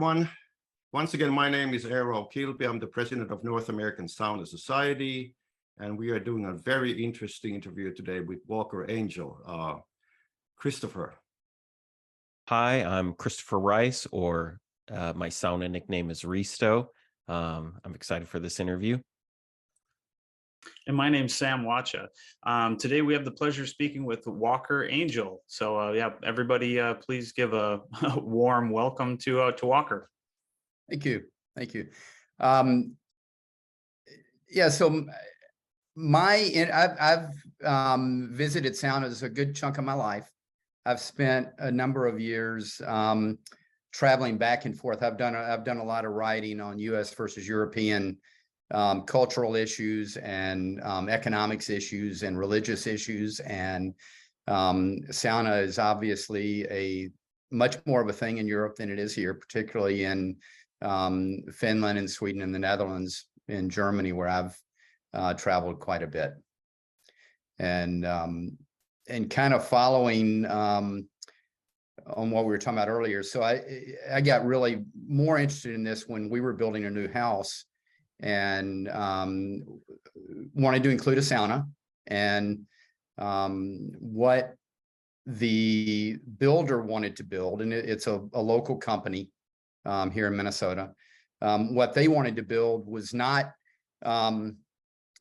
everyone. Once again, my name is Eero Kilpi. I'm the president of North American Sauna Society, and we are doing a very interesting interview today with Wacha Angell. Christopher. Hi, I'm Christopher Rice, or my sauna nickname is Risto. I'm excited for this interview. And my name's Sam Wacha. Today we have the pleasure of speaking with Wacha Angell. So yeah, everybody, please give a warm welcome to Wacha. Thank you. Yeah, so I've visited saunas a good chunk of my life. I've spent a number of years traveling back and forth. I've done a lot of writing on U.S. versus European cultural issues and economics issues and religious issues, and sauna is obviously a much more of a thing in Europe than it is here, particularly in Finland and Sweden and the Netherlands and Germany, where I've traveled quite a bit, and kind of following on what we were talking about earlier. So I got really more interested in this when we were building a new house, and wanted to include a sauna, and what the builder wanted to build, and it's a local company here in Minnesota. What they wanted to build was not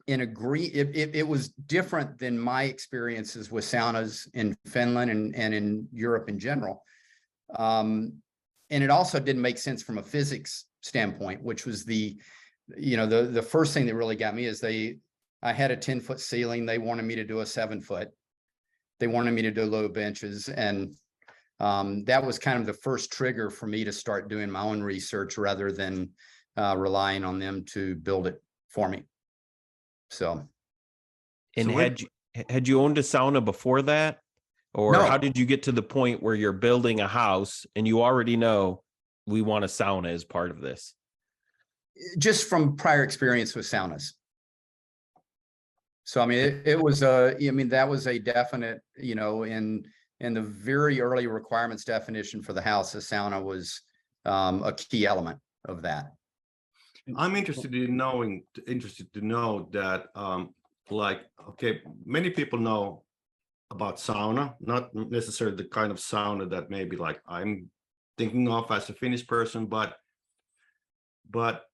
it was different than my experiences with saunas in Finland and in Europe in general. And it also didn't make sense from a physics standpoint, which was the first thing that really got me is I had a 10-foot ceiling. They wanted me to do a 7-foot. They wanted me to do low benches. And that was kind of the first trigger for me to start doing my own research rather than relying on them to build it for me. And had you owned a sauna before that? Or no. How did you get to the point where you're building a house and you already know we want a sauna as part of this? Just from prior experience with saunas. So, I mean, that was a definite, in the very early requirements definition for the house, the sauna was a key element of that. I'm interested to know that, okay, many people know about sauna, not necessarily the kind of sauna that maybe like I'm thinking of as a Finnish person, but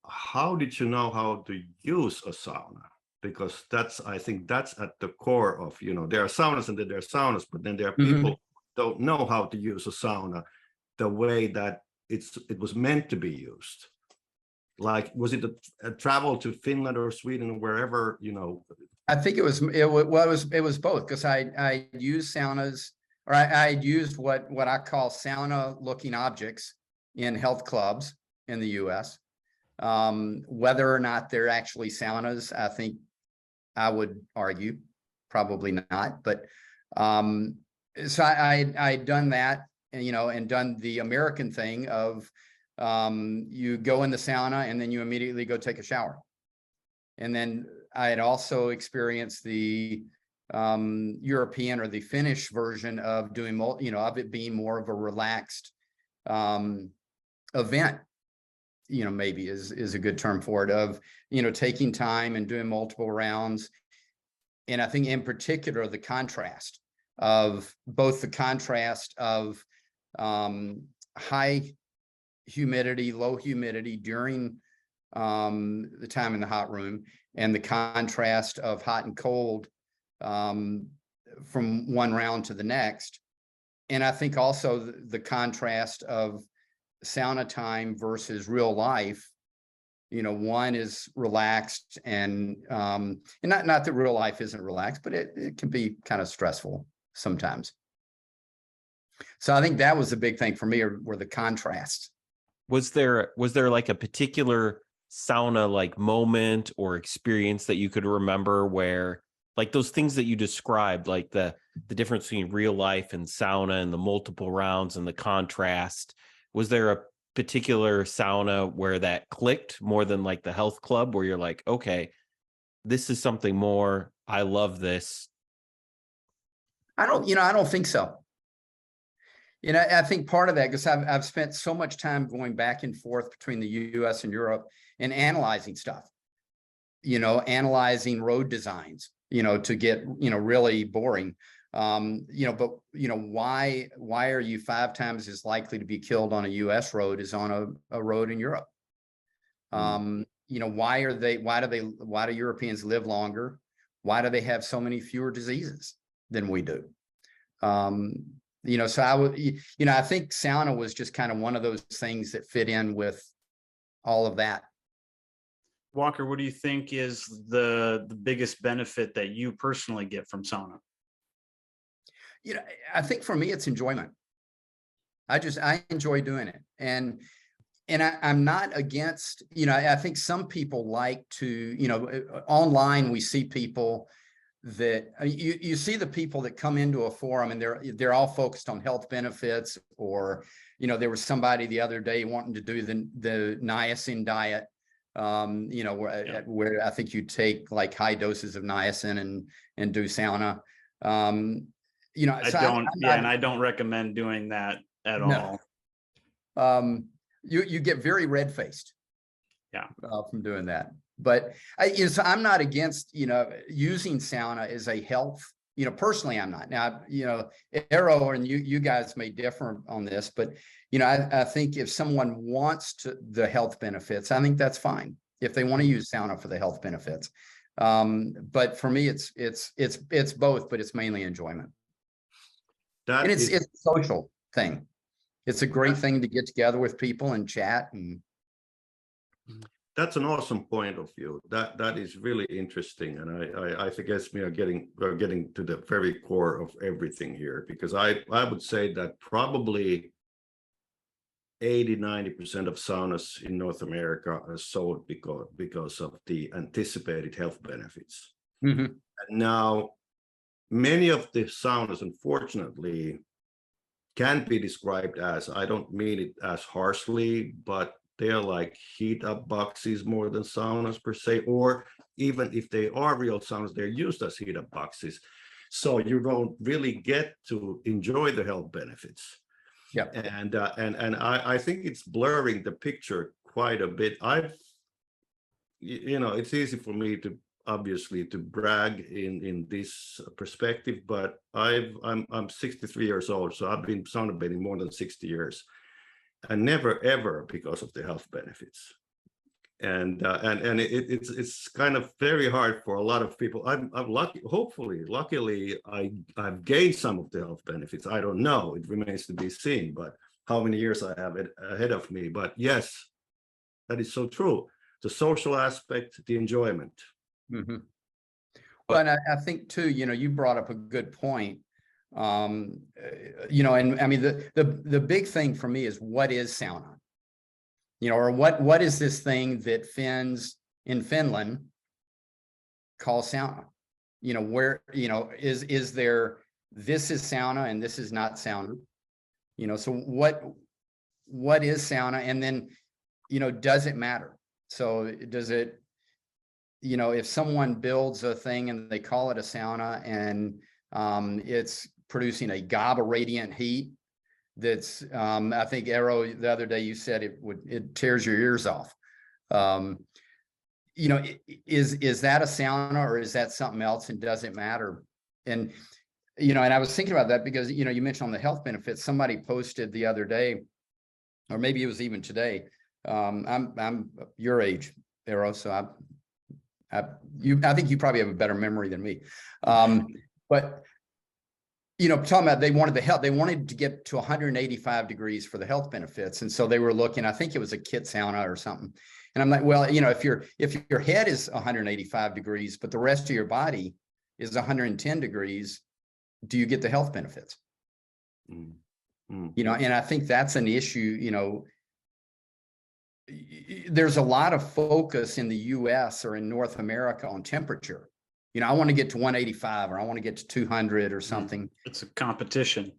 how did you know how to use a sauna? Because I think that's at the core of, there are saunas and then there are saunas, but then there are people who don't know how to use a sauna the way that it was meant to be used. Like, was it a travel to Finland or Sweden or wherever, I think it was both, because I used saunas, or I used what I call sauna looking objects in health clubs in the US. Whether or not they're actually saunas, I think I would argue probably not, but so I'd done that, and done the American thing of you go in the sauna and then you immediately go take a shower. And then I had also experienced the European or the Finnish version of doing of it being more of a relaxed event, maybe is a good term for it, of taking time and doing multiple rounds. And I think in particular the contrast of high humidity, low humidity during the time in the hot room, and the contrast of hot and cold from one round to the next. And I think also the contrast of sauna time versus real life. One is relaxed, and not that real life isn't relaxed, but it can be kind of stressful sometimes. So I think that was the big thing for me, were the contrasts. Was there like a particular sauna like moment or experience that you could remember where, like those things that you described, like the difference between real life and sauna and the multiple rounds and the contrast? Was there a particular sauna where that clicked more than like the health club, where you're like, okay, this is something more, I love this? I don't think so. You know, I think part of that, because I've spent so much time going back and forth between the US and Europe and analyzing stuff, you know, analyzing road designs, you know, to get, you know, really boring. You know, but, you know, why are you 5 times as likely to be killed on a US road as on a road in Europe? You know, why do Europeans live longer? Why do they have so many fewer diseases than we do? You know, so you know, I think sauna was just kind of one of those things that fit in with all of that. Walker, what do you think is the biggest benefit that you personally get from sauna? You know, I think for me, it's enjoyment. I enjoy doing it. And I'm not against, you know, I think some people like to, you know, online we see people that you see the people that come into a forum and they're all focused on health benefits, or, you know, there was somebody the other day wanting to do the niacin diet, you know, where I think you take like high doses of niacin and do sauna. You know, and I don't recommend doing that at all. You get very red-faced, yeah, from doing that. But you know, so I'm not against, you know, using sauna as a health, you know, personally, I'm not. Now, you know, Eero and you guys may differ on this, but, you know, I think if someone wants the health benefits, I think that's fine if they want to use sauna for the health benefits. But for me, it's both, but it's mainly enjoyment. And it's a social thing. It's a great thing to get together with people and chat. And that's an awesome point of view. That is really interesting, and I guess we're getting to the very core of everything here, because I would say that probably 80–90% of saunas in North America are sold because of the anticipated health benefits. And now many of the saunas, unfortunately, can be described as, I don't mean it as harshly, but they're like heat up boxes more than saunas per se, or even if they are real saunas, they're used as heat up boxes. So you don't really get to enjoy the health benefits. Yeah. And I think it's blurring the picture quite a bit. You know, it's easy for me to obviously to brag in this perspective, but I'm 63 years old, so I've been sauna bathing more than 60 years, and never ever because of the health benefits. And it's kind of very hard for a lot of people. I'm lucky, luckily I've gained some of the health benefits. I don't know, it remains to be seen, but how many years I have ahead of me. But yes, that is so true. The social aspect, the enjoyment. Well, and I think too, you know, you brought up a good point. You know, and I mean, the big thing for me is, what is sauna? You know, or what is this thing that Finns in Finland call sauna? You know, where, you know, is there, this is sauna and this is not sauna? You know, so what is sauna? And then, you know, does it matter? So does it, you know, if someone builds a thing and they call it a sauna and it's producing a GABA radiant heat that's, I think Eero, the other day you said it tears your ears off. You know, is that a sauna or is that something else, and does it matter? And, you know, and I was thinking about that because, you know, you mentioned on the health benefits, somebody posted the other day, or maybe it was even today. I'm your age, Eero, so I think you probably have a better memory than me. But, you know, talking about, they wanted to get to 185 degrees for the health benefits. And so they were looking, I think it was a kit sauna or something. And I'm like, well, you know, if your head is 185 degrees, but the rest of your body is 110 degrees, do you get the health benefits? You know, and I think that's an issue. You know, there's a lot of focus in the US or in North America on temperature. You know, I want to get to 185 or I want to get to 200 or something. It's a competition.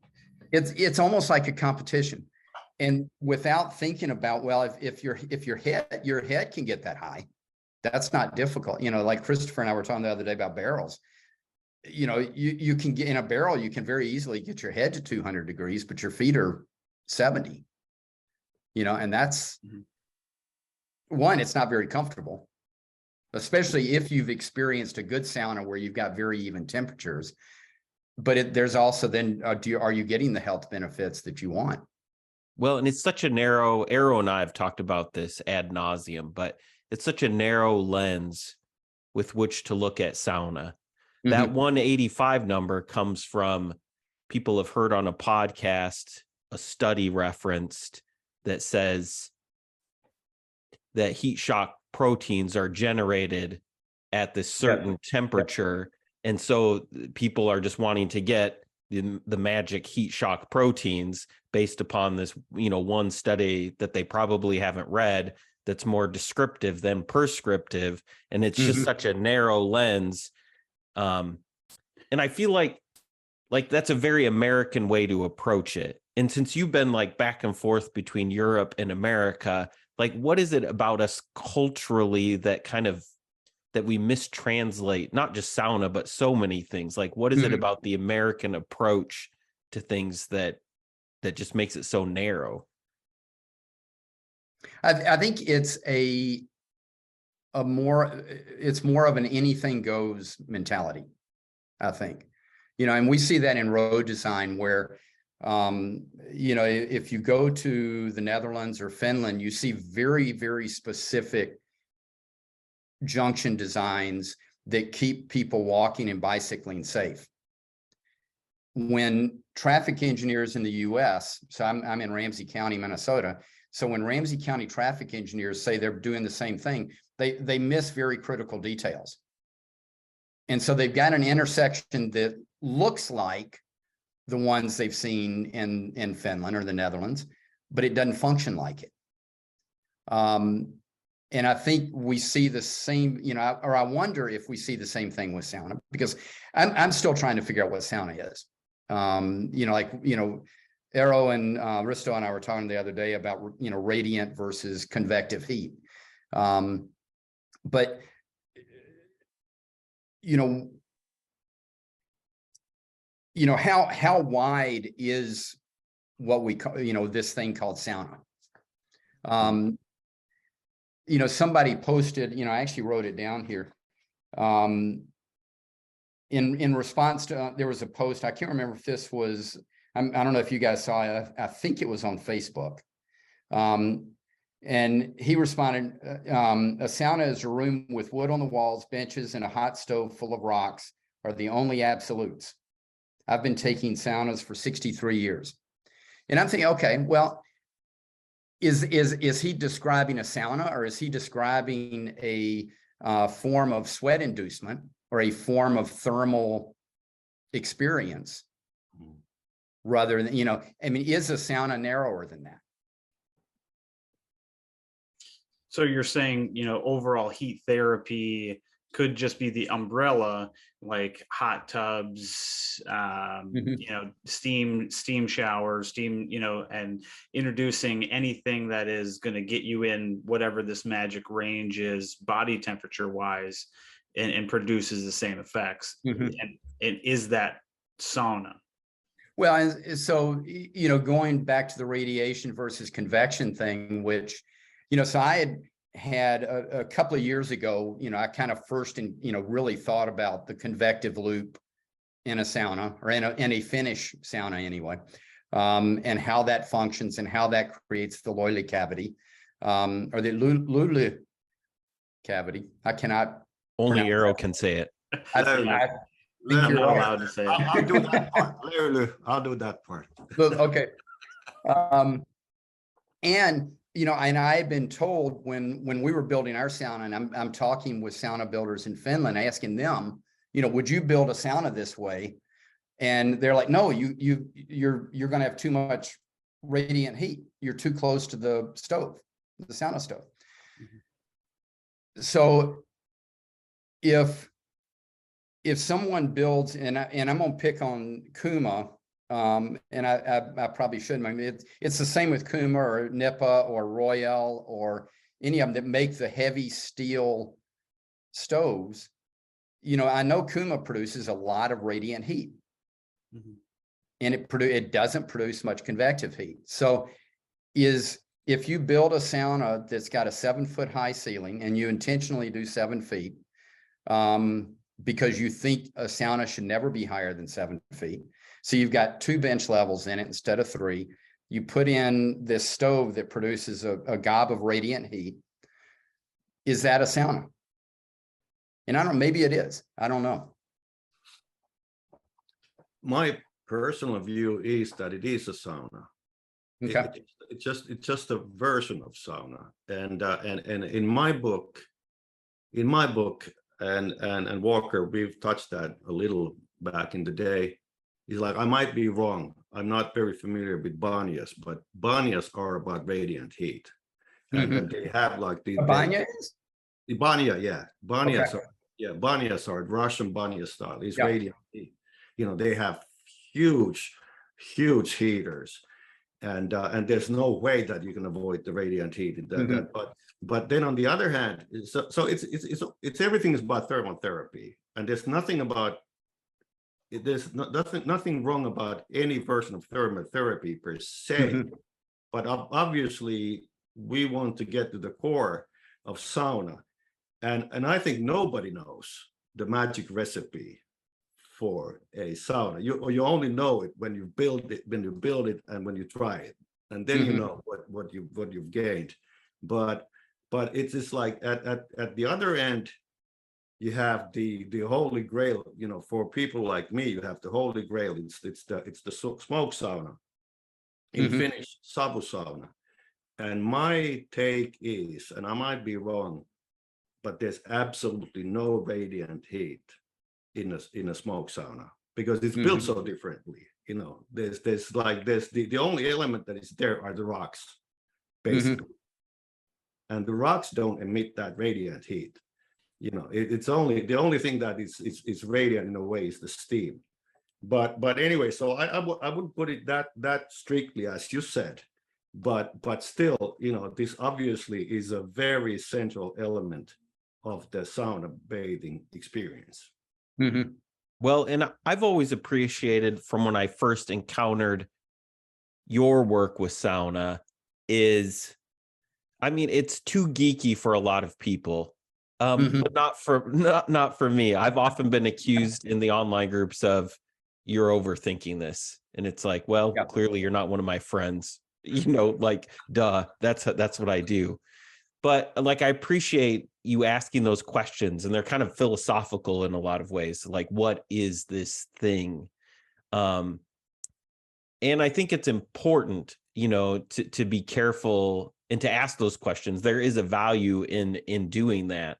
It's almost like a competition. And without thinking about, well, if your head can get that high, that's not difficult. You know, like Christopher and I were talking the other day about barrels. you can get in a barrel, you can very easily get your head to 200 degrees, but your feet are 70, and that's one, it's not very comfortable, especially if you've experienced a good sauna where you've got very even temperatures. But there's also then, are you getting the health benefits that you want? Well, and it's such a narrow, Eero and I have talked about this ad nauseum, but it's such a narrow lens with which to look at sauna. That 185 number comes from, people have heard on a podcast, a study referenced that says that heat shock proteins are generated at this certain temperature. And so people are just wanting to get the magic heat shock proteins based upon this, one study that they probably haven't read that's more descriptive than prescriptive. And it's just such a narrow lens. And I feel like that's a very American way to approach it. And since you've been like back and forth between Europe and America, like what is it about us culturally that that we mistranslate, not just sauna, but so many things? Like, what is it about the American approach to things that just makes it so narrow? I think it's more of an anything goes mentality, I think, and we see that in road design where, if you go to the Netherlands or Finland, you see very, very specific junction designs that keep people walking and bicycling safe. When traffic engineers in the US, so I'm in Ramsey County, Minnesota. So when Ramsey County traffic engineers say they're doing the same thing, they miss very critical details. And so they've got an intersection that looks like the ones they've seen in Finland or the Netherlands, but it doesn't function like it. And I think we see the same, or I wonder if we see the same thing with sauna, because I'm still trying to figure out what sauna is. Eero and Risto and I were talking the other day about, radiant versus convective heat. But how wide is what we call, this thing called sauna? Somebody posted, I actually wrote it down here. In response to, there was a post, I can't remember if this was, I don't know if you guys saw it, I think it was on Facebook. And he responded, a sauna is a room with wood on the walls, benches, and a hot stove full of rocks are the only absolutes. I've been taking saunas for 63 years. And I'm thinking, okay, well, is he describing a sauna, or is he describing a form of sweat inducement or a form of thermal experience rather than, is a sauna narrower than that? So you're saying, overall heat therapy could just be the umbrella, like hot tubs, steam showers, and introducing anything that is going to get you in whatever this magic range is body temperature wise, and produces the same effects. And is that sauna? Well, so, going back to the radiation versus convection thing, which, so I had a couple of years ago, I kind of first, really thought about the convective loop in a sauna, or in a Finnish sauna anyway, and how that functions and how that creates the Loille cavity, or the Luleå cavity. I cannot. Only Eero can say it. I'm not allowed to say it. I'll do that part. I'll do that part. Okay. And and I've been told when we were building our sauna, and I'm talking with sauna builders in Finland, asking them, would you build a sauna this way? And they're like, no, you're going to have too much radiant heat. You're too close to the stove, the sauna stove. So if someone builds, and I'm going to pick on Kuma, and I probably shouldn't. I mean, it's the same with Kuma or Nipa or Royale or any of them that make the heavy steel stoves. I know Kuma produces a lot of radiant heat. Mhm. And it doesn't produce much convective heat. So if you build a sauna that's got a 7-foot high ceiling and you intentionally do 7 feet, because you think a sauna should never be higher than 7 feet. So you've got 2 bench levels in it instead of 3. You put in this stove that produces a gob of radiant heat. Is that a sauna? And I don't know, maybe it is. I don't know. My personal view is that it is a sauna. Okay. It's just a version of sauna. And in my book, and Walker, we've touched that a little back in the day. He's like, I might be wrong. I'm not very familiar with banyas, but banyas are about radiant heat. And they have like the Banya is? Banya, yeah. Banyas Okay. are, yeah, banyas are Russian banya style. These Yeah. radiant heat. They have huge heaters. And there's no way that you can avoid the radiant heat. But then on the other hand, so it's everything is about thermotherapy, and there's nothing about it. There's nothing wrong about any version of thermotherapy per se. But obviously, we want to get to the core of sauna, and I think nobody knows the magic recipe for a sauna. You only know it when you build it, and when you try it, and then you know what you've gained. But it's just like at the other end, you have the holy grail. For people like me, you have the holy grail. It's the smoke sauna, in Finnish sauna. And my take is, and I might be wrong, but there's absolutely no radiant heat in a smoke sauna, because it's built so differently. There's the only element that is there are the rocks, basically. And the rocks don't emit that radiant heat. It's only the only thing that is radiant in a way is the steam. But anyway, so I would put it that strictly, as you said, but still, this obviously is a very central element of the sauna bathing experience. Well, and I've always appreciated, from when I first encountered your work with sauna, is, I mean, it's too geeky for a lot of people, but not for me. I've often been accused in the online groups of, you're overthinking this, and it's like, well, clearly you're not one of my friends. Like, duh, that's what I do. But like, I appreciate you asking those questions, and they're kind of philosophical in a lot of ways. Like, what is this thing? And I think it's important, to be careful and to ask those questions. There is a value in doing that.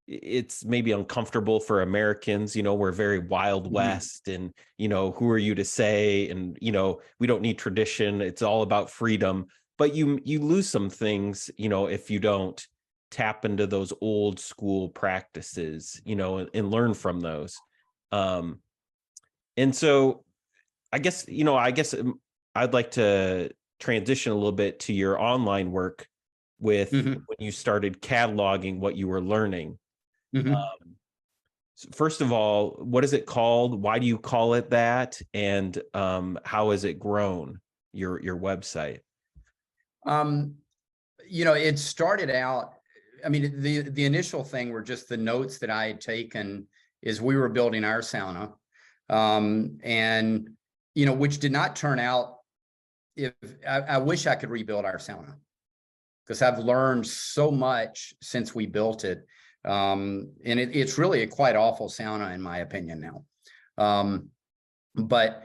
It's maybe uncomfortable for Americans. We're very Wild West, and, who are you to say? And, we don't need tradition. It's all about freedom. But you lose some things, if you don't tap into those old school practices, and learn from those. And so I guess I'd like to transition a little bit to your online work with when you started cataloging what you were learning. So first of all, what is it called? Why do you call it that? And how has it grown, your website? It started out, I mean, the initial thing were just the notes that I had taken as we were building our sauna. And, which did not turn out, I wish I could rebuild our sauna, because I've learned so much since we built it. And it's really a quite awful sauna, in my opinion, now. But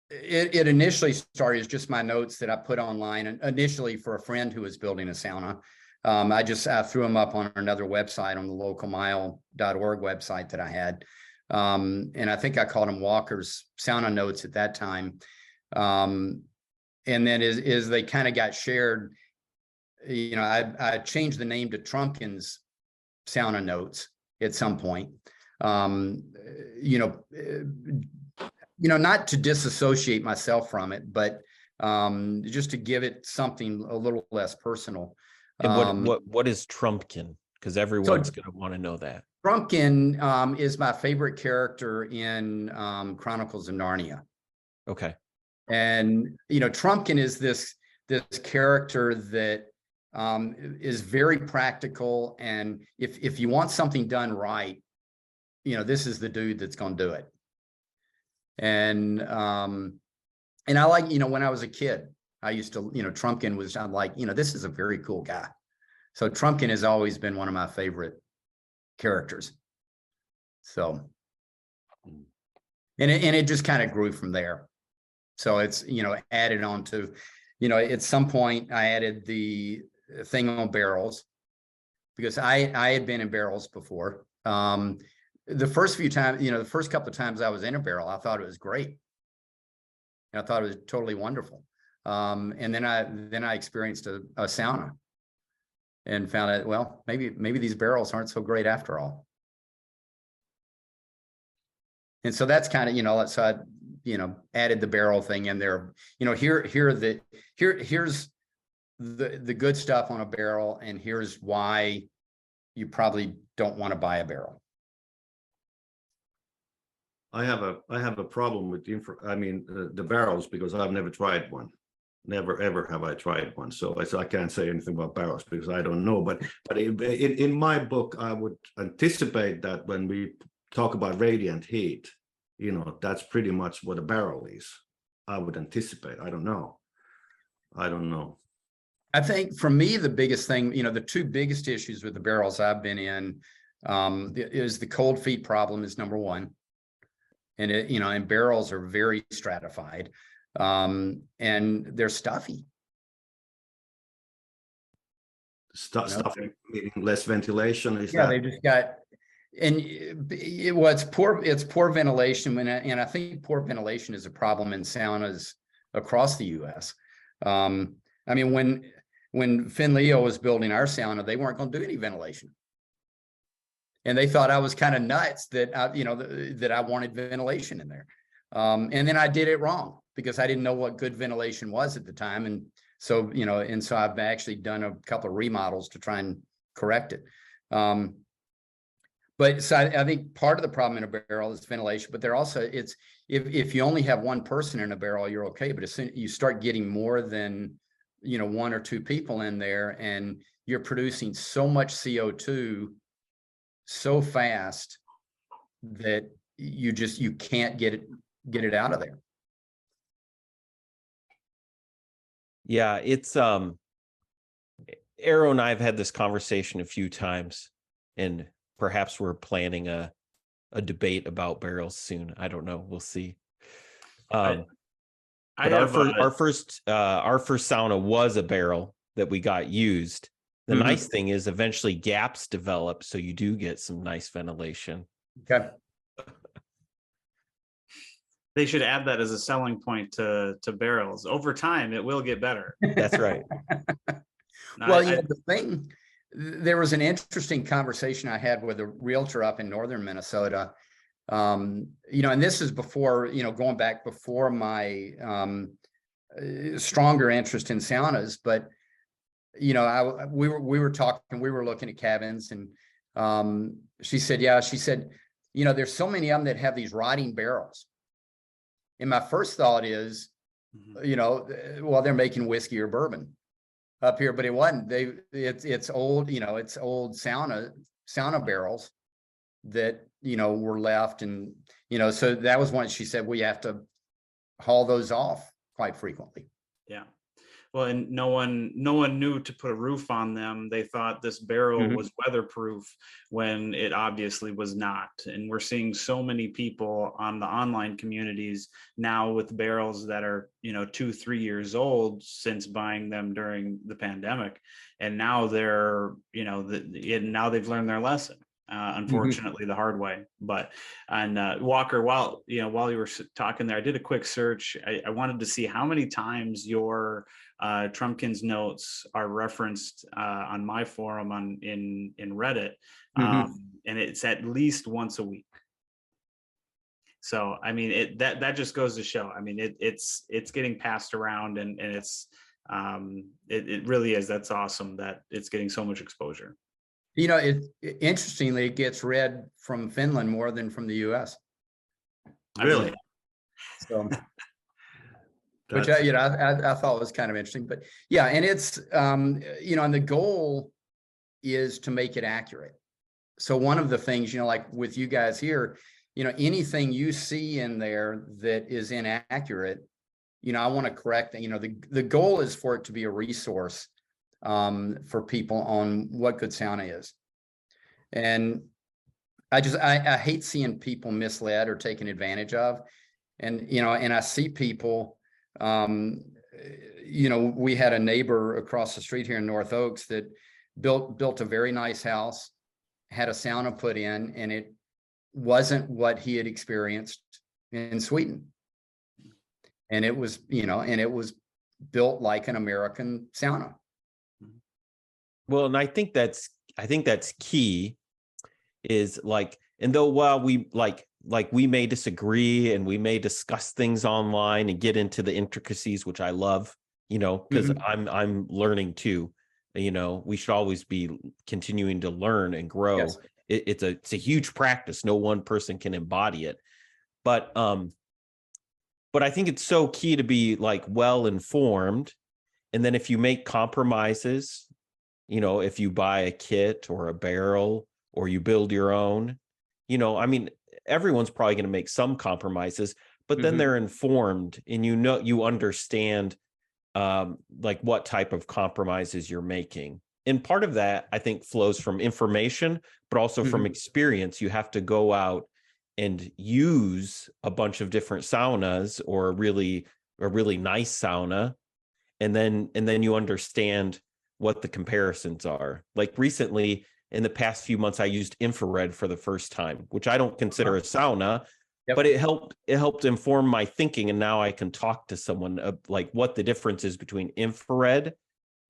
it initially started as just my notes that I put online, and initially for a friend who was building a sauna. I threw them up on another website, on the localmile.org website that I had. And I think I called them Walker's Sauna Notes at that time. And then as they kind of got shared, I changed the name to Trumpkin's Sauna Notes at some point. Not to disassociate myself from it, but just to give it something a little less personal. And what is Trumpkin? Because everyone's going to want to know that. Trumpkin is my favorite character in Chronicles of Narnia. Okay. And, you know, Trumpkin is this character that is very practical. And if you want something done right, you know, this is the dude that's going to do it. And I like, you know, when I was a kid, I used to, you know, Trumpkin was, I'm like, you know, this is a very cool guy. So Trumpkin has always been one of my favorite characters. So, and it just kind of grew from there. So it's, you know, added on to, you know, at some point I added the thing on barrels because I had been in barrels before. The first few times, you know, the first couple of times I was in a barrel, I thought it was great. I thought it was totally wonderful. And then I experienced a sauna and found out, well, maybe these barrels aren't so great after all. And so that's kind of, you know, so I, you know, added the barrel thing in there. You know, here's the good stuff on a barrel, and here's why you probably don't want to buy a barrel. I have a problem with the barrels because I've never tried one. Never ever have I tried one. So I can't say anything about barrels because I don't know. But in my book, I would anticipate that when we talk about radiant heat, you know, that's pretty much what a barrel is. I would anticipate. I don't know. I think for me, the biggest thing, you know, the two biggest issues with the barrels I've been in is the cold feet problem is number one. And it, you know, and barrels are very stratified and they're stuffy. Stuffy, meaning less ventilation. They just got, and it's poor ventilation. And I think poor ventilation is a problem in saunas across the U.S. I mean, when Finleo was building our sauna, they weren't going to do any ventilation. And they thought I was kind of nuts that that I wanted ventilation in there. And then I did it wrong because I didn't know what good ventilation was at the time. And so, you know, and so I've actually done a couple of remodels to try and correct it. But so I think part of the problem in a barrel is ventilation, but they're also, it's, if you only have one person in a barrel, you're okay. But as soon as you start getting more than, you know, one or two people in there and you're producing so much CO2 so fast that you can't get it out of there. Yeah, it's Eero and I have had this conversation a few times, and perhaps we're planning a debate about barrels soon. I don't know. We'll see. But our first sauna was a barrel that we got used. The nice thing is eventually gaps develop, so you do get some nice ventilation. Okay. They should add that as a selling point to barrels. Over time, it will get better. That's right. Well, you know, the thing, there was an interesting conversation I had with a realtor up in northern Minnesota. You know, and this is before, you know, going back before my stronger interest in saunas, but you know, we were talking, we were looking at cabins, and she said, you know, there's so many of them that have these rotting barrels. And my first thought is, you know, well, they're making whiskey or bourbon up here, but it wasn't. It's old, you know, it's old sauna barrels that, you know, were left, and you know, so that was one. She said we have to haul those off quite frequently. Yeah. Well, and no one knew to put a roof on them. They thought this barrel was weatherproof when it obviously was not. And we're seeing so many people on the online communities now with barrels that are, you know, 2-3 years old since buying them during the pandemic. And now they're, you know, now they've learned their lesson. Unfortunately, the hard way. But Walker, while you were talking there, I did a quick search. I wanted to see how many times your Trumpkin's notes are referenced on my forum in Reddit, and it's at least once a week. So I mean, that just goes to show. I mean, it's getting passed around, and it's it really is. That's awesome that it's getting so much exposure. You know, interestingly, it gets read from Finland more than from the US. Really? So, which That's- I thought was kind of interesting, but yeah, and it's, you know, and the goal is to make it accurate. So one of the things, you know, like with you guys here, you know, anything you see in there that is inaccurate, you know, I want to correct that. You know, the goal is for it to be a resource for people on what good sauna is. And I hate seeing people misled or taken advantage of. And, you know, and I see people, you know, we had a neighbor across the street here in North Oaks that built a very nice house, had a sauna put in, and it wasn't what he had experienced in Sweden. And it was, you know, and it was built like an American sauna. Well, and I think that's key, is like, and though while we like we may disagree and we may discuss things online and get into the intricacies, which I love, you know, because I'm learning too. You know, we should always be continuing to learn and grow. Yes. It's a huge practice. No one person can embody it, but I think it's so key to be like well informed. And then if you make compromises, you know, if you buy a kit or a barrel or you build your own, you know, I mean, everyone's probably going to make some compromises, but then they're informed and, you know, you understand like what type of compromises you're making. And part of that, I think, flows from information, but also from experience. You have to go out and use a bunch of different saunas, or a really nice sauna. And then you understand what the comparisons are. Like recently, in the past few months, I used infrared for the first time, which I don't consider a sauna, but it helped inform my thinking. And now I can talk to someone of like what the difference is between infrared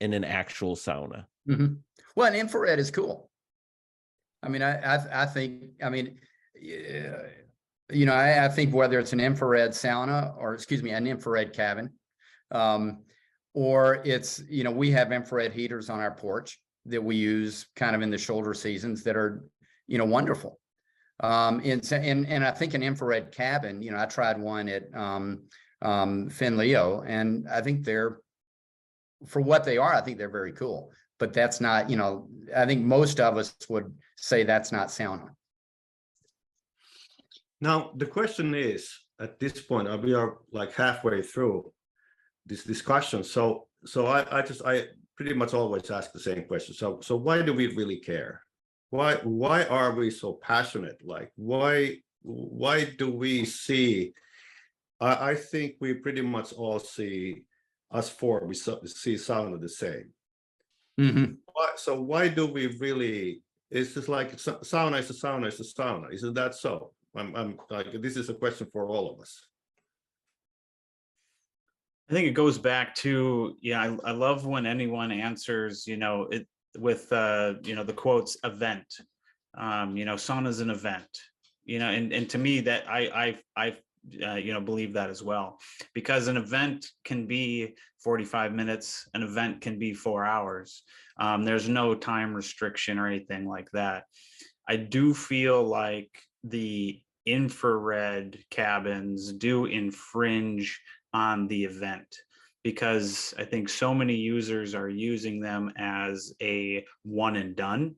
and an actual sauna. Well, an infrared is cool. I mean, I think, I mean, you know, I think whether it's an infrared sauna, or excuse me, an infrared cabin, or it's, you know, we have infrared heaters on our porch that we use kind of in the shoulder seasons that are, you know, wonderful. And I think an infrared cabin, you know, I tried one at Finleo, and I think they're, for what they are, I think they're very cool. But that's not, you know, I think most of us would say that's not sauna. Now, the question is, at this point, we are like halfway through this discussion. So I pretty much always ask the same question. So why do we really care? Why are we so passionate? Like, why do we see? I think we pretty much all see, us four, we see sauna the same. So why do we really? It's just like sauna is a sauna is a sauna. Isn't that so? I'm like, this is a question for all of us. I think it goes back to, yeah, I love when anyone answers, you know, it with, you know, the quotes event, you know, sauna's an event, you know, and to me that I you know, believe that as well, because an event can be 45 minutes, an event can be 4 hours. There's no time restriction or anything like that. I do feel like the infrared cabins do infringe on the event, because I think so many users are using them as a one and done.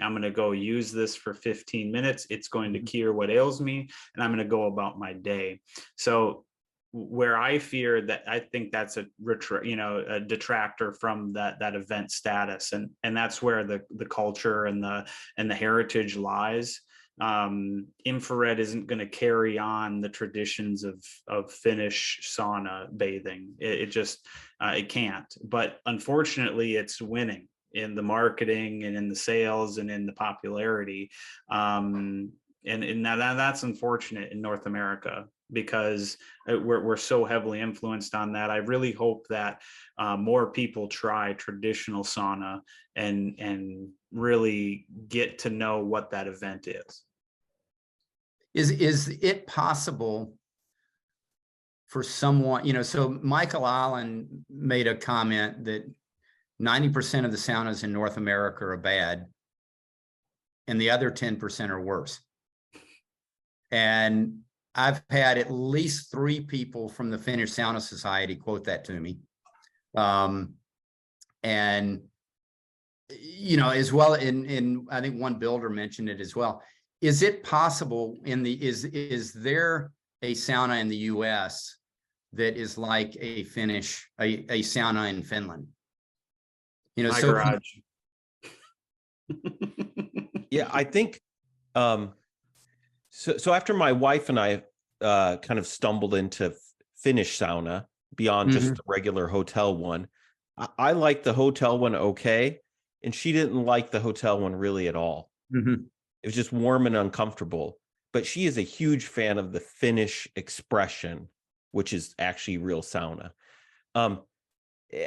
I'm going to go use this for 15 minutes. It's going to cure what ails me, and I'm going to go about my day. So where I fear that, I think that's a detractor from that event status, and that's where the culture and the heritage lies. Infrared isn't going to carry on the traditions of Finnish sauna bathing. It just it can't. But unfortunately, it's winning in the marketing and in the sales and in the popularity. And now that's unfortunate in North America, because we're so heavily influenced on that. I really hope that more people try traditional sauna and really get to know what that event is. Is it possible for someone, you know, so Michael Allen made a comment that 90% of the saunas in North America are bad, and the other 10% are worse. And I've had at least 3 people from the Finnish Sauna Society quote that to me. And, you know, as well, in I think one builder mentioned it as well. Is it possible is there a sauna in the US that is like a Finnish, a sauna in Finland? You know, My so garage. Yeah, I think so after my wife and I kind of stumbled into Finnish sauna beyond just the regular hotel one, I like the hotel one okay, and she didn't like the hotel one really at all. It was just warm and uncomfortable. But she is a huge fan of the Finnish expression, which is actually real sauna.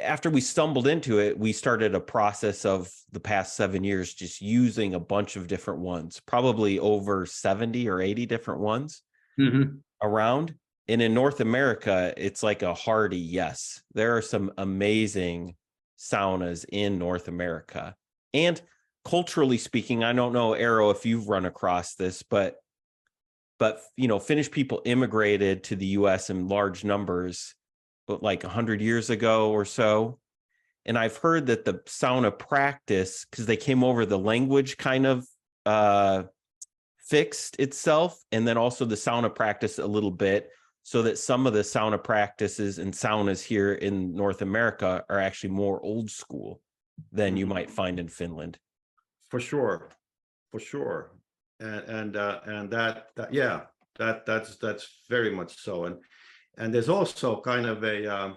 After we stumbled into it, we started a process of the past 7 years just using a bunch of different ones, probably over 70 or 80 different ones around. And in North America, it's like a hearty yes. There are some amazing saunas in North America. And culturally speaking, I don't know, Eero, if you've run across this, but you know, Finnish people immigrated to the US in large numbers, but like 100 years ago or so. And I've heard that the sauna practice, because they came over, the language kind of fixed itself, and then also the sauna practice a little bit, so that some of the sauna practices and saunas here in North America are actually more old school than you might find in Finland. For sure, and that's very much so. And there's also kind of a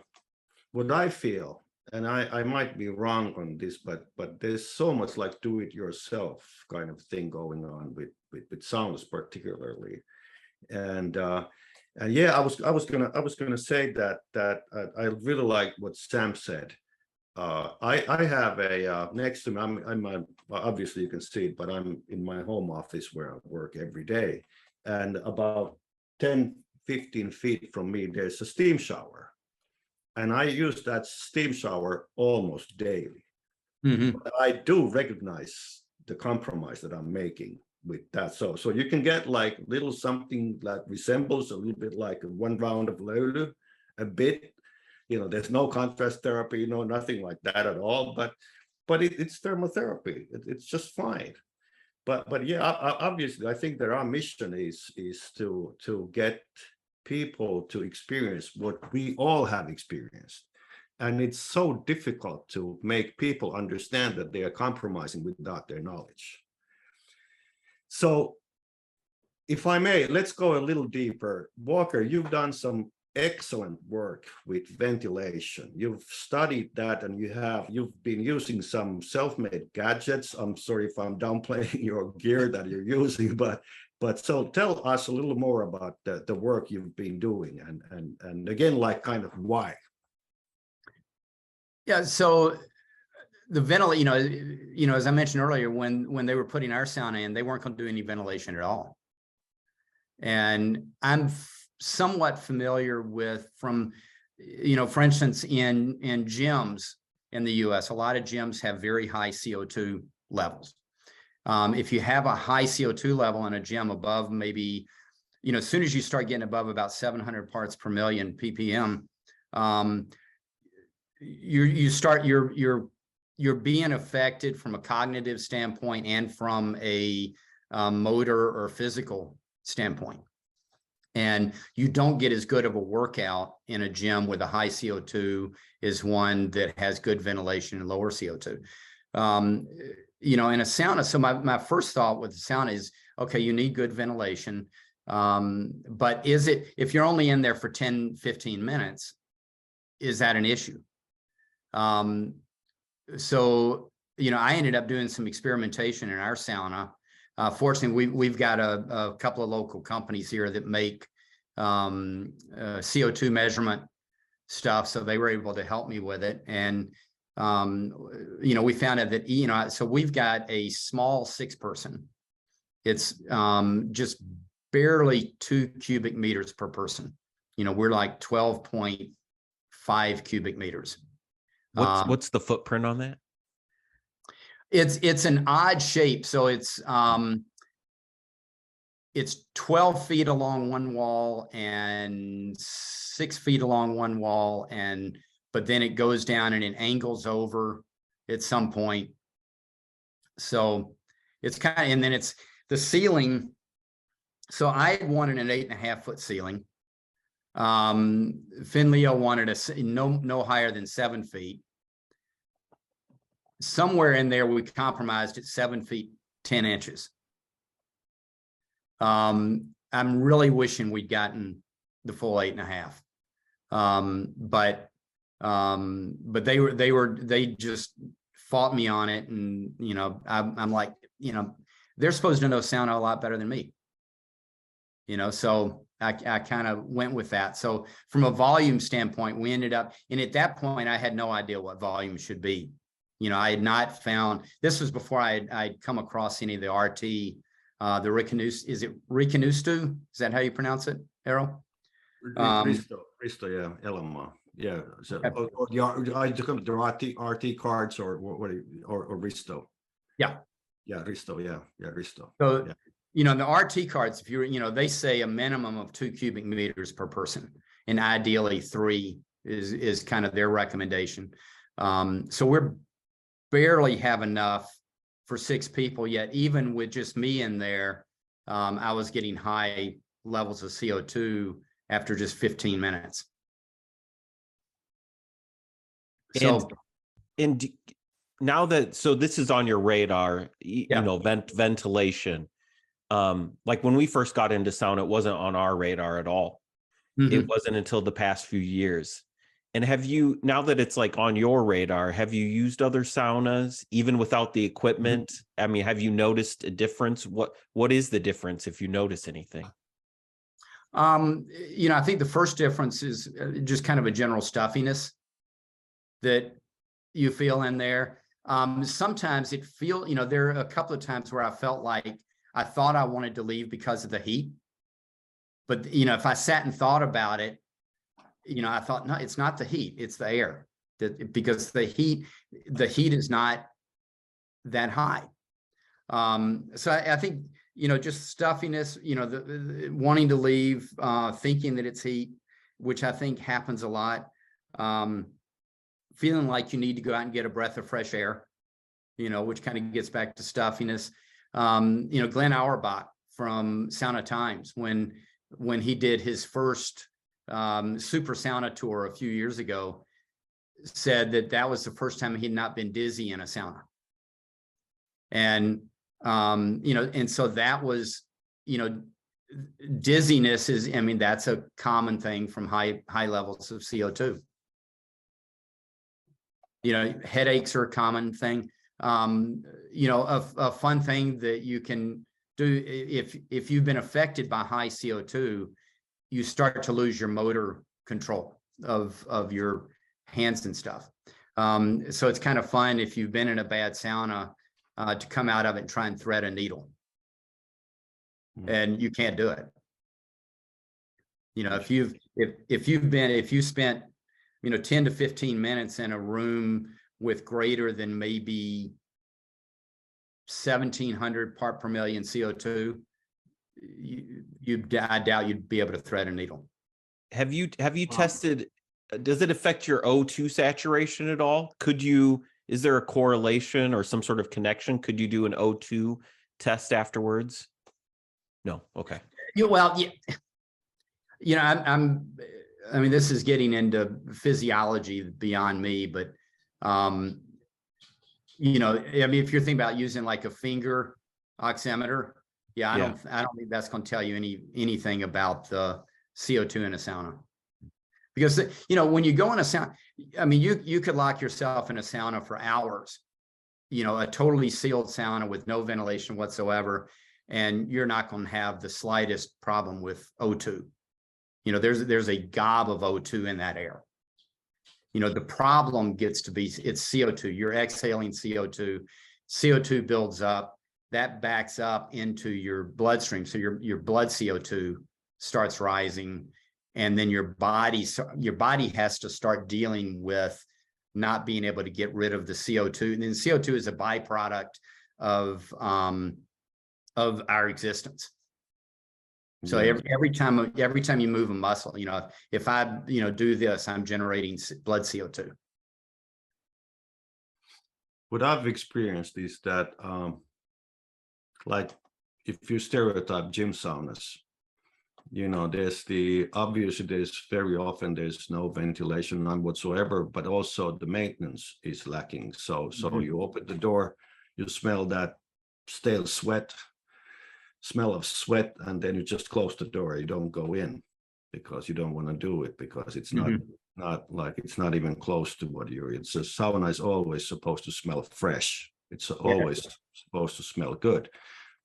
what I feel, and I might be wrong on this, but there's so much like do it yourself kind of thing going on with saunas particularly. And yeah, I was gonna say that I really like what Sam said. I have a next to me, I'm obviously you can see it, but I'm in my home office where I work every day, and about 10-15 feet from me there's a steam shower, and I use that steam shower almost daily. But I do recognize the compromise that I'm making with that. So you can get like little something that resembles a little bit like one round of löyly, a bit. You know, there's no contrast therapy, you know, nothing like that at all. But it's thermotherapy. It's just fine. But yeah, obviously, I think that our mission is to get people to experience what we all have experienced. And it's so difficult to make people understand that they are compromising without their knowledge. So if I may, let's go a little deeper. Walker, you've done some excellent work with ventilation. You've studied that, and you've been using some self-made gadgets. I'm sorry if I'm downplaying your gear that you're using, but so tell us a little more about the work you've been doing, and again, like kind of why. Yeah, so the ventilation, you know, as I mentioned earlier, when they were putting our sauna in, they weren't going to do any ventilation at all. And I'm somewhat familiar with from, you know, for instance, in gyms in the US, a lot of gyms have very high CO2 levels. If you have a high CO2 level in a gym above maybe, you know, as soon as you start getting above about 700 parts per million ppm, you're being affected from a cognitive standpoint and from a motor or physical standpoint. And you don't get as good of a workout in a gym with a high CO2 as one that has good ventilation and lower CO2. You know, in a sauna, so my first thought with the sauna is, okay, you need good ventilation. But if you're only in there for 10, 15 minutes, is that an issue? So, you know, I ended up doing some experimentation in our sauna. Fortunately, we've got a couple of local companies here that make CO2 measurement stuff, so they were able to help me with it. And you know, we found out that, you know, so we've got a small 6-person. It's just barely 2 cubic meters per person. You know, we're like 12.5 cubic meters. What's the footprint on that? It's an odd shape. So it's 12 feet along one wall and 6 feet along one wall, but then it goes down and it angles over at some point. So it's kind of, and then it's the ceiling. So I wanted an 8.5 foot ceiling. Finleo wanted no higher than 7 feet. Somewhere in there, we compromised at 7 feet, 10 inches. I'm really wishing we'd gotten the full 8.5. But they just fought me on it. And, you know, I'm like, you know, they're supposed to know sauna a lot better than me, you know, so I kind of went with that. So from a volume standpoint, we ended up, and at that point, I had no idea what volume should be. You know, I had not found, this was before I'd come across any of the RT, the Risto, is it Risto? Is that how you pronounce it, Eero? Risto, yeah, Elomaa. Yeah, so or the RT cards or Risto. Yeah. Yeah, Risto, yeah, Risto. So, yeah. You know, the RT cards, if you're, you know, they say a minimum of 2 cubic meters per person, and ideally 3 is kind of their recommendation. So we're barely have enough for 6 people yet. Even with just me in there, I was getting high levels of CO2 after just 15 minutes. So, and now that, so this is on your radar, you know, ventilation. Like when we first got into sauna, it wasn't on our radar at all. It wasn't until the past few years. And have you, now that it's like on your radar, have you used other saunas even without the equipment? I mean, have you noticed a difference? What is the difference if you notice anything? You know, I think the first difference is just kind of a general stuffiness that you feel in there. Sometimes it feel, you know, there are a couple of times where I felt like I thought I wanted to leave because of the heat. But, you know, if I sat and thought about it, you know, I thought, no, it's not the heat, it's the air. Because the heat is not that high. So I think, you know, just stuffiness, you know, the wanting to leave, thinking that it's heat, which I think happens a lot. Feeling like you need to go out and get a breath of fresh air, you know, which kind of gets back to stuffiness. You know, Glenn Auerbach from Sauna Times, when he did his first super sauna tour a few years ago, said that was the first time he had not been dizzy in a sauna. And, you know, and so that was, you know, dizziness is, I mean, that's a common thing from high levels of CO2. You know, headaches are a common thing. You know, a fun thing that you can do if you've been affected by high CO2, you start to lose your motor control of your hands and stuff. So it's kind of fun if you've been in a bad sauna to come out of it and try and thread a needle. And you can't do it. You know, if you spent, you know, 10 to 15 minutes in a room with greater than maybe 1,700 part per million CO2, I doubt you'd be able to thread a needle. Have you tested, does it affect your O2 saturation at all? Is there a correlation or some sort of connection? Could you do an O2 test afterwards? No. Okay. Yeah, well, yeah. You know, I mean, this is getting into physiology beyond me, but, you know, I mean, if you're thinking about using like a finger oximeter, I don't think that's going to tell you anything about the CO2 in a sauna. Because, you know, when you go in a sauna, I mean, you could lock yourself in a sauna for hours, you know, a totally sealed sauna with no ventilation whatsoever, and you're not going to have the slightest problem with O2. You know, there's a gob of O2 in that air. You know, the problem gets to be, it's CO2. You're exhaling CO2. CO2 builds up, that backs up into your bloodstream. So your blood CO2 starts rising, and then your body has to start dealing with not being able to get rid of the CO2. And then CO2 is a byproduct of our existence. So every time you move a muscle, if I, do this, I'm generating blood CO2. What I've experienced is that, like, if you stereotype gym saunas, obviously there's very often there's no ventilation, none whatsoever, but also the maintenance is lacking. So you open the door, you smell that stale smell of sweat, and then you just close the door. You don't go in because you don't want to do it, because it's not even close to what it's a sauna is always supposed to smell fresh. It's always supposed to smell good.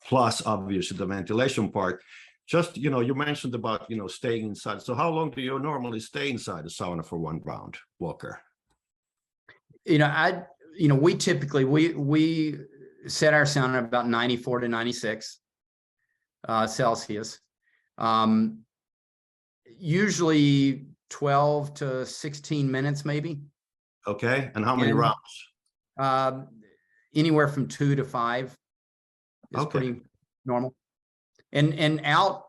Plus, obviously, the ventilation part. Just, you mentioned about, staying inside. So how long do you normally stay inside the sauna for one round, Walker? We typically, we set our sauna about 94 to 96 Celsius. Usually 12 to 16 minutes, maybe. Okay. And how many rounds? Anywhere from 2 to 5 is pretty normal. And out,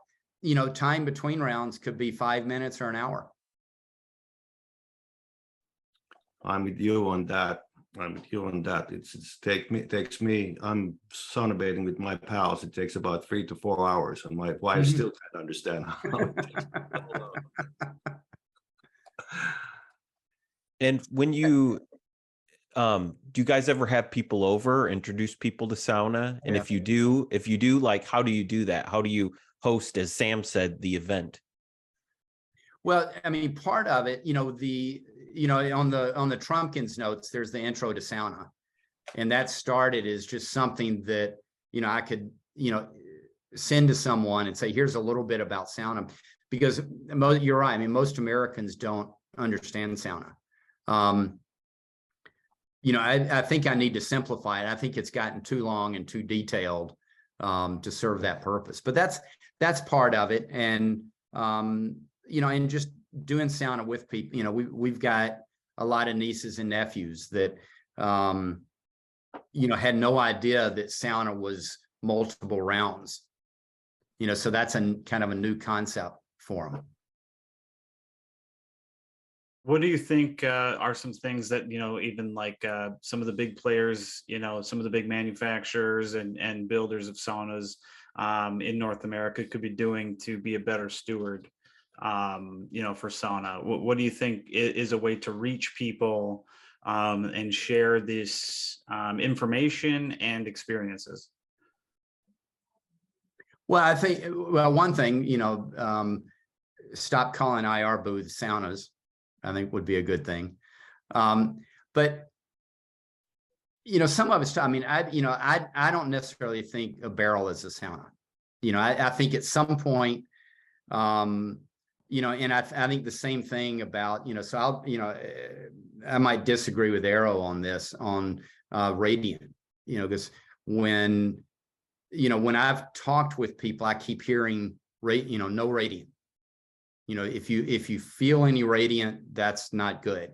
time between rounds could be 5 minutes or an hour. I'm with you on that. Takes me. I'm sunbathing with my pals. It takes about 3 to 4 hours, and my wife still can't understand how it takes so long. And when you do you guys ever have people over, introduce people to sauna? And if you do, like, how do you do that? How do you host, as Sam said, the event? Well, I mean, part of it, on the Trumpkin's notes, there's the intro to sauna, and that started as just something that, I could, send to someone and say, here's a little bit about sauna, because you're right. I mean, most Americans don't understand sauna. I think I need to simplify it. I think it's gotten too long and too detailed to serve that purpose, but that's part of it. And, and just doing sauna with people, we've got a lot of nieces and nephews that, had no idea that sauna was multiple rounds, so that's kind of a new concept for them. What do you think are some things that, even like some of the big players, some of the big manufacturers and builders of saunas in North America could be doing to be a better steward, for sauna? What do you think is a way to reach people and share this information and experiences? Well, I think, one thing, stop calling IR booths saunas, I think would be a good thing. But, some of it's, I mean, I don't necessarily think a barrel is a sauna. I think at some point, and I think the same thing about, so I might disagree with Eero on this, on radiant, because when I've talked with people, I keep hearing no radiant. If you feel any radiant, that's not good.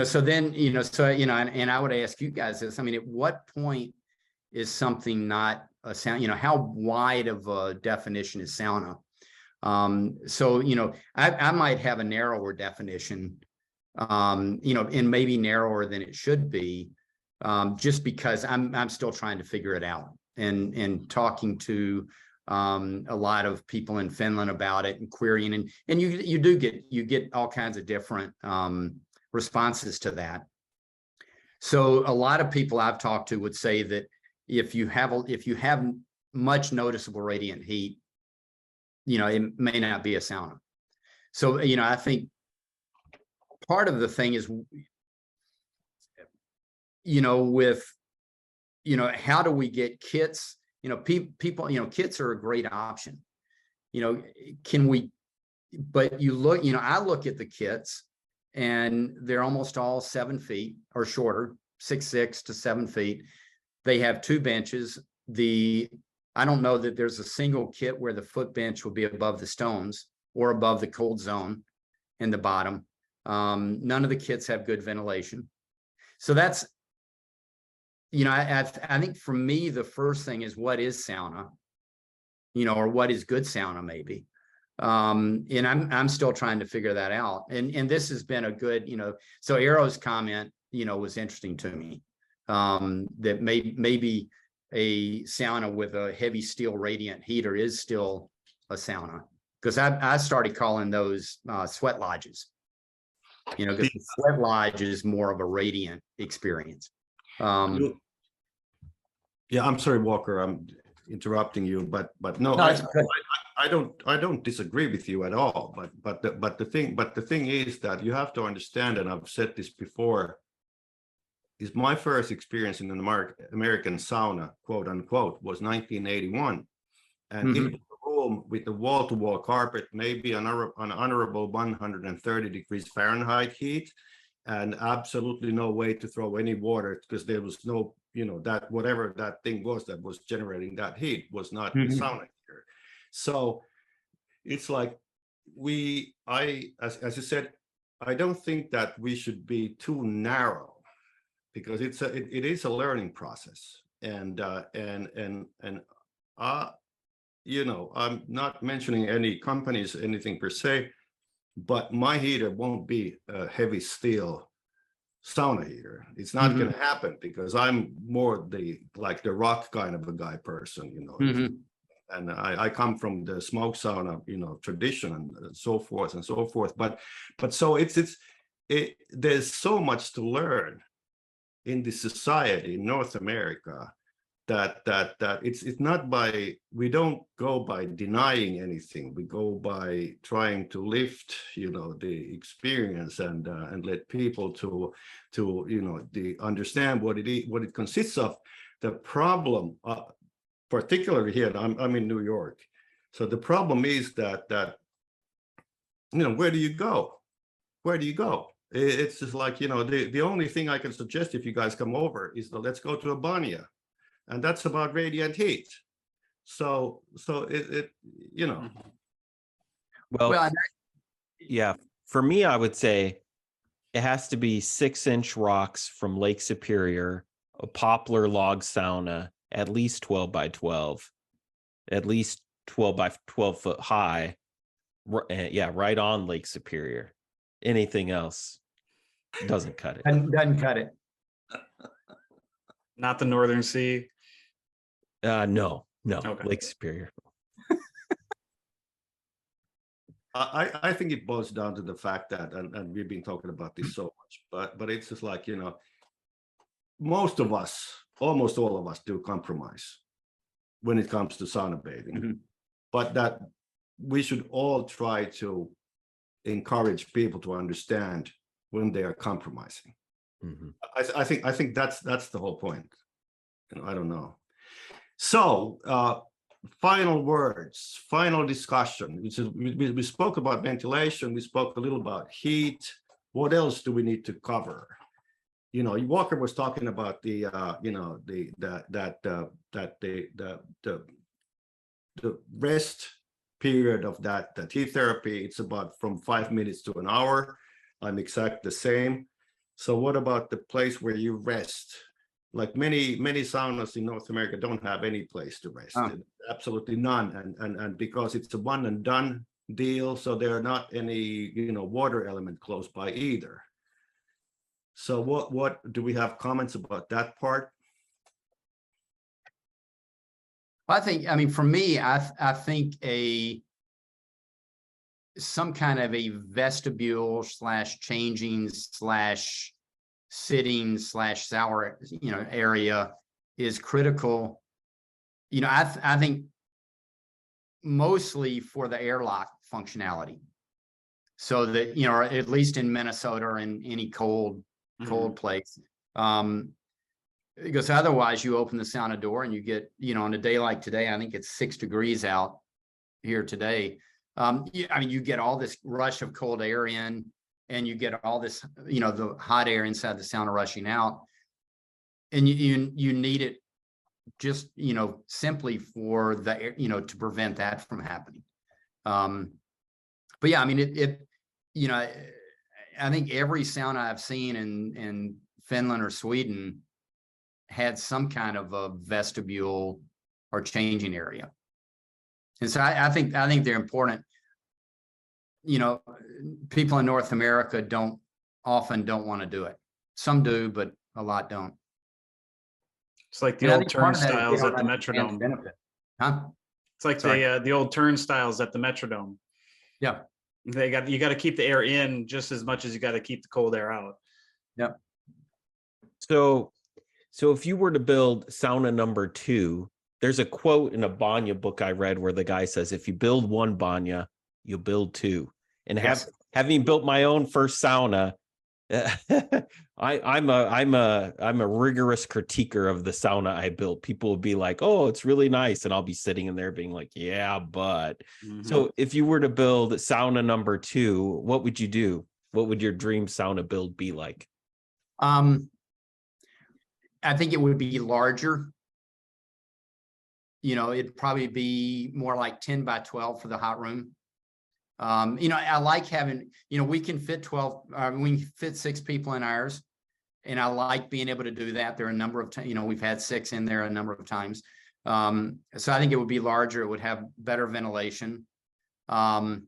So then, and I would ask you guys this, I mean, at what point is something not a sauna? How wide of a definition is sauna? So, I might have a narrower definition, and maybe narrower than it should be, just because I'm still trying to figure it out, and talking to a lot of people in Finland about it and querying, and you get all kinds of different responses to that. So a lot of people I've talked to would say that if you have much noticeable radiant heat, it may not be a sauna. So, I think part of the thing is, with, how do we get kits? People, kits are a great option. Can we, but I look at the kits and they're almost all 7 feet or shorter, 6'6" to 7 feet. They have 2 benches. I don't know that there's a single kit where the foot bench will be above the stones or above the cold zone in the bottom. None of the kits have good ventilation. So that's, I think for me, the first thing is, what is sauna? Or what is good sauna maybe? And I'm still trying to figure that out. And this has been a good, so Eero's comment, was interesting to me. That maybe a sauna with a heavy steel radiant heater is still a sauna, because I started calling those sweat lodges. Because the sweat lodge is more of a radiant experience. Yeah, I'm sorry, Walker, I'm interrupting you, but no, I don't disagree with you at all. But the thing is that you have to understand, and I've said this before, is my first experience in an American sauna, quote unquote, was 1981, and it was a room with the wall-to-wall carpet, maybe an honorable 130 degrees Fahrenheit heat, and absolutely no way to throw any water, because there was no, that whatever that thing was that was generating that heat was not the sauna heater. So it's like as I said, I don't think that we should be too narrow, because it is a learning process, and I'm not mentioning any companies, anything per se, but my heater won't be a heavy steel sauna heater. It's not going to happen, because I'm more the rock kind of a guy person, and I come from the smoke sauna, tradition, and so forth and so forth. But so there's so much to learn in this society in North America, that it's not by, we don't go by denying anything. We go by trying to lift, the experience, and let people to understand what it consists of. The problem, particularly here, I'm in New York, so the problem is that where do you go? It's just like, the only thing I can suggest, if you guys come over, is let's go to a banya, and that's about radiant heat. So it Well, yeah, for me, I would say it has to be 6-inch rocks from Lake Superior, a poplar log sauna, at least 12 by 12, at least 12 by 12 foot high. Yeah, right on Lake Superior. Anything else doesn't cut it. Doesn't cut it. Not the Northern Sea. No, Okay. Lake Superior. I think it boils down to the fact that, and we've been talking about this so much, but it's just like, most of us, almost all of us, do compromise when it comes to sauna bathing, but that we should all try to encourage people to understand when they are compromising. I think that's the whole point. I don't know. So final words, final discussion. We spoke about ventilation. We spoke a little about heat. What else do we need to cover? Walker was talking about the rest period of that heat therapy. It's about from 5 minutes to an hour. I'm exact the same. So what about the place where you rest? Like many saunas in North America don't have any place to rest. Absolutely none. And because it's a one and done deal, so there are not any water element close by either. So what do we have comments about that part? I think, for me, I think some kind of a vestibule / changing / sitting / shower, area is critical. I think mostly for the airlock functionality, so that, or at least in Minnesota or in any cold place. Because otherwise you open the sauna door and you get, on a day like today, I think it's 6 degrees out here today. You get all this rush of cold air in, and you get all this, the hot air inside the sauna rushing out, and you need it just, simply for the air, to prevent that from happening. But yeah, I think every sauna I've seen in Finland or Sweden had some kind of a vestibule or changing area. And so I think they're important. You know, people in North America often don't want to do it. Some do, but a lot don't. It's like the And I old think part of that is they turnstiles don't at the understand the Metrodome. benefit. Huh? It's like Sorry. the old turnstiles at the Metrodome. Yeah. You got to keep the air in just as much as you got to keep the cold air out. Yeah. So if you were to build sauna number 2, there's a quote in a banya book I read where the guy says, if you build one banya, you'll build 2. And Yes. having built my own first sauna, I'm a rigorous critiquer of the sauna I built. People will be like, oh, it's really nice. And I'll be sitting in there being like, yeah, but. So if you were to build sauna number 2, what would you do? What would your dream sauna build be like? I think it would be larger. You know, it'd probably be more like 10 by 12 for the hot room. You know, I like having, you know, we can fit 6 people in ours. And I like being able to do that. There are a number of times, you know, we've had 6 in there a number of times. So I think it would be larger. It would have better ventilation. You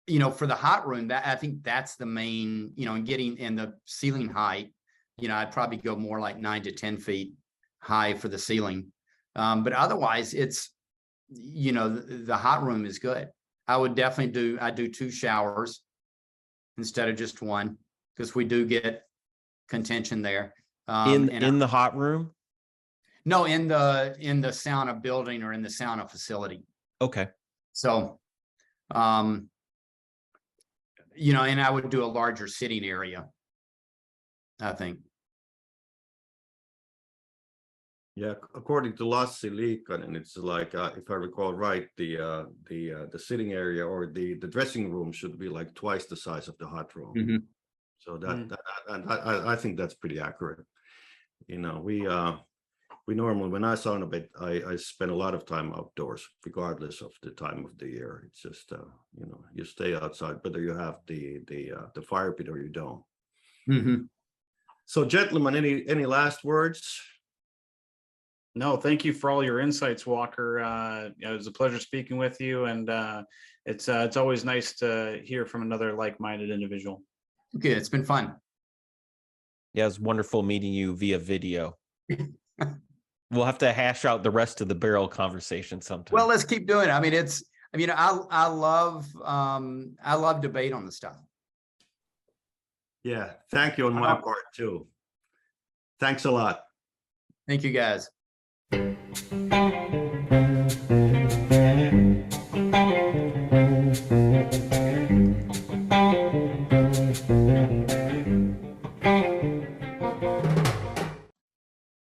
know, for the hot room, that I think that's the main, you know, and getting in the ceiling height, you know, I'd probably go more like 9 to 10 feet high for the ceiling. But otherwise it's, you know, the hot room is good. I would definitely do 2 showers instead of just 1, because we do get contention there. In the hot room? No, in the sauna building or in the sauna facility. Okay. So, you know, and I would do a larger sitting area, I think. Yeah, according to Lassi Liikkanen, it's like if I recall right, the sitting area or the dressing room should be like twice the size of the hot room. Mm-hmm. So I think that's pretty accurate. You know, we normally, when I sauna bed, I spend a lot of time outdoors, regardless of the time of the year. It's just you know, you stay outside, whether you have the fire pit or you don't. Mm-hmm. So, gentlemen, any last words? No, thank you for all your insights, Walker. It was a pleasure speaking with you, and it's always nice to hear from another like-minded individual. Okay, it's been fun. Yeah, it's wonderful meeting you via video. We'll have to hash out the rest of the barrel conversation sometime. Well, let's keep doing it. I mean, I love debate on the stuff. Yeah, thank you on my part too. Thanks a lot. Thank you, guys.